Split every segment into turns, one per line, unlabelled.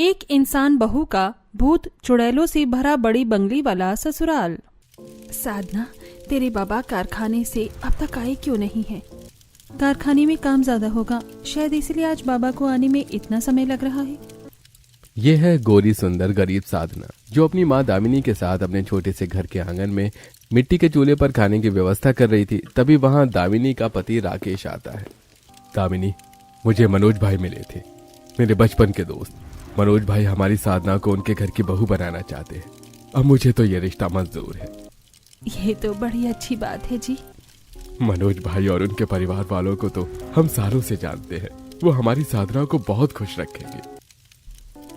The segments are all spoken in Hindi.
एक इंसान बहू का भूत चुड़ैलों से भरा बड़ी बंगली वाला ससुराल। साधना, तेरे बाबा कारखाने से अब तक आए क्यों नहीं है? कारखाने में काम ज्यादा होगा, शायद इसलिए आज बाबा को आने में इतना समय लग रहा है।
ये है गोरी सुंदर गरीब साधना, जो अपनी माँ दामिनी के साथ अपने छोटे से घर के आंगन में मिट्टी के चूल्हे पर खाने की व्यवस्था कर रही थी। तभी वहां दामिनी का पति राकेश आता है। दामिनी, मुझे मनोज भाई मिले थे, मेरे बचपन के दोस्त। मनोज भाई हमारी साधना को उनके घर की बहू बनाना चाहते हैं। अब मुझे तो ये रिश्ता मंजूर है।
ये तो बड़ी अच्छी बात है जी।
मनोज भाई और उनके परिवार वालों को तो हम सालों से जानते हैं। वो हमारी साधना को बहुत खुश रखेंगे।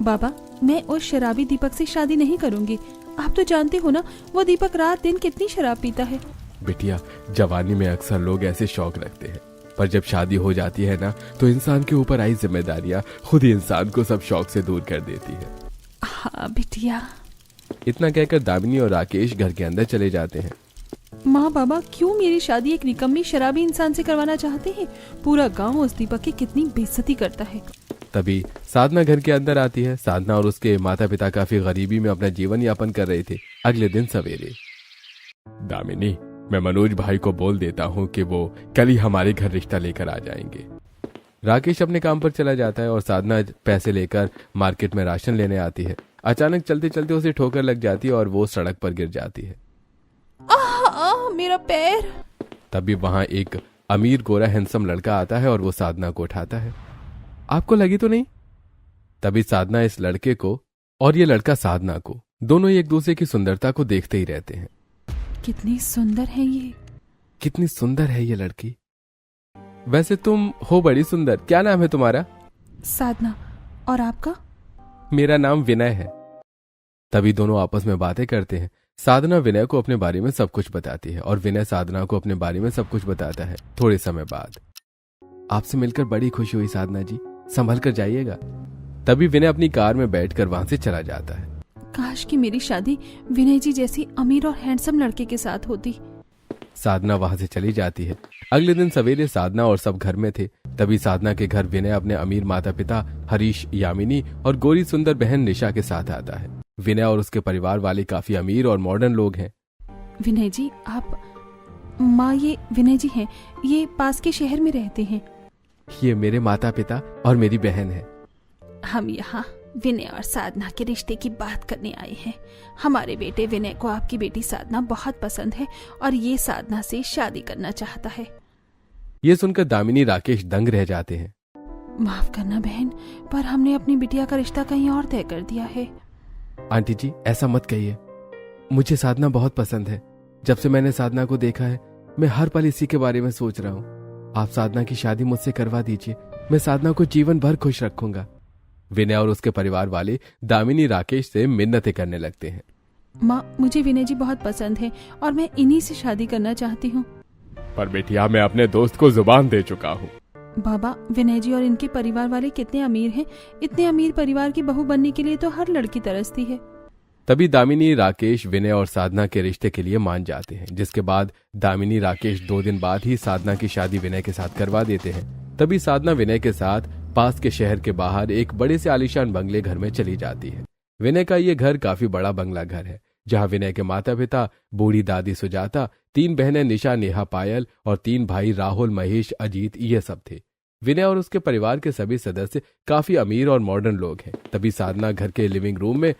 बाबा, मैं उस शराबी दीपक से शादी नहीं करूंगी। आप तो जानते हो ना, वो दीपक रात दिन कितनी शराब पीता है।
बिटिया, जवानी में अक्सर लोग ऐसे शौक रखते हैं, पर जब शादी हो जाती है ना, तो इंसान के ऊपर आई जिम्मेदारियां खुद ही इंसान को सब शौक से दूर कर देती है।
हाँ बिटिया।
इतना कहकर दामिनी और राकेश घर के अंदर चले जाते हैं।
माँ बाबा क्यों मेरी शादी एक निकम्मी शराबी इंसान से करवाना चाहते हैं? पूरा गांव उस दीपक की कितनी बेइज्जती करता है।
तभी साधना घर के अंदर आती है। साधना और उसके माता पिता काफी गरीबी में अपना जीवन यापन कर रहे थे। अगले दिन सवेरे, दामिनी, मैं मनोज भाई को बोल देता हूँ कि वो कल ही हमारे घर रिश्ता लेकर आ जाएंगे। राकेश अपने काम पर चला जाता है और साधना पैसे लेकर मार्केट में राशन लेने आती है। अचानक चलते चलते उसे ठोकर लग जाती है और वो सड़क पर गिर जाती है।
मेरा पैर।
तभी वहां एक अमीर गोरा हैंडसम लड़का आता है और वो साधना को उठाता है। आपको लगी तो नहीं? तभी साधना इस लड़के को और ये लड़का साधना को, दोनों ही एक दूसरे की सुंदरता को देखते ही रहते हैं।
कितनी सुंदर है ये।
कितनी सुंदर है ये लड़की। वैसे तुम हो बड़ी सुंदर। क्या नाम है तुम्हारा?
साधना। और आपका?
मेरा नाम विनय है। तभी दोनों आपस में बातें करते हैं। साधना विनय को अपने बारे में सब कुछ बताती है और विनय साधना को अपने बारे में सब कुछ बताता है। थोड़े समय बाद, आपसे मिलकर बड़ी खुशी हुई साधना जी, संभल कर जाइएगा। तभी विनय अपनी कार में बैठकर वहां से चला जाता है।
काश कि मेरी शादी विनय जी जैसी अमीर और हैंडसम लड़के के साथ होती।
साधना वहां से चली जाती है। अगले दिन सवेरे साधना और सब घर में थे। तभी साधना के घर विनय अपने अमीर माता पिता हरीश, यामिनी और गोरी सुंदर बहन निशा के साथ आता है। विनय और उसके परिवार वाले काफी अमीर और मॉडर्न लोग हैं।
विनय जी, आप? माँ, ये विनय जी हैं, ये पास के शहर में रहते हैं।
ये मेरे माता पिता और मेरी बहन है।
हम यहाँ विनय और साधना के रिश्ते की बात करने आए हैं। हमारे बेटे विनय को आपकी बेटी साधना बहुत पसंद है और ये साधना से शादी करना चाहता है।
ये सुनकर दामिनी राकेश दंग रह जाते हैं।
माफ करना बहन, पर हमने अपनी बिटिया का रिश्ता कहीं और तय कर दिया है।
आंटी जी, ऐसा मत कहिए। मुझे साधना बहुत पसंद है। जब से मैंने साधना को देखा है, मैं हर पल इसी के बारे में सोच रहा हूँ। आप साधना की शादी मुझसे करवा दीजिए। मैं साधना को जीवन भर खुश रखूंगा। विनय और उसके परिवार वाले दामिनी राकेश से मिन्नतें करने लगते हैं।
माँ, मुझे विनय जी बहुत पसंद है और मैं इन्हीं से शादी करना चाहती हूँ।
पर बेटिया, मैं अपने दोस्त को जुबान दे चुका हूँ।
बाबा, विनय जी और इनके परिवार वाले कितने अमीर हैं। इतने अमीर परिवार की बहू बनने के लिए तो हर लड़की तरसती है।
तभी दामिनी राकेश विनय और साधना के रिश्ते के लिए मान जाते हैं, जिसके बाद दामिनी राकेश 2 दिन बाद ही साधना की शादी विनय के साथ करवा देते हैं। तभी साधना विनय के साथ पास के शहर के बाहर एक बड़े से आलीशान बंगले घर में चली जाती है। विनय का ये घर काफी बड़ा बंगला घर है, जहाँ विनय के माता पिता, बूढ़ी दादी सुजाता, 3 बहनें निशा, नेहा, पायल और 3 भाई राहुल, महेश, अजीत, ये सब थे। विनय और उसके परिवार के सभी सदस्य काफी अमीर और मॉडर्न लोग हैं। तभी साधना घर के लिविंग रूम में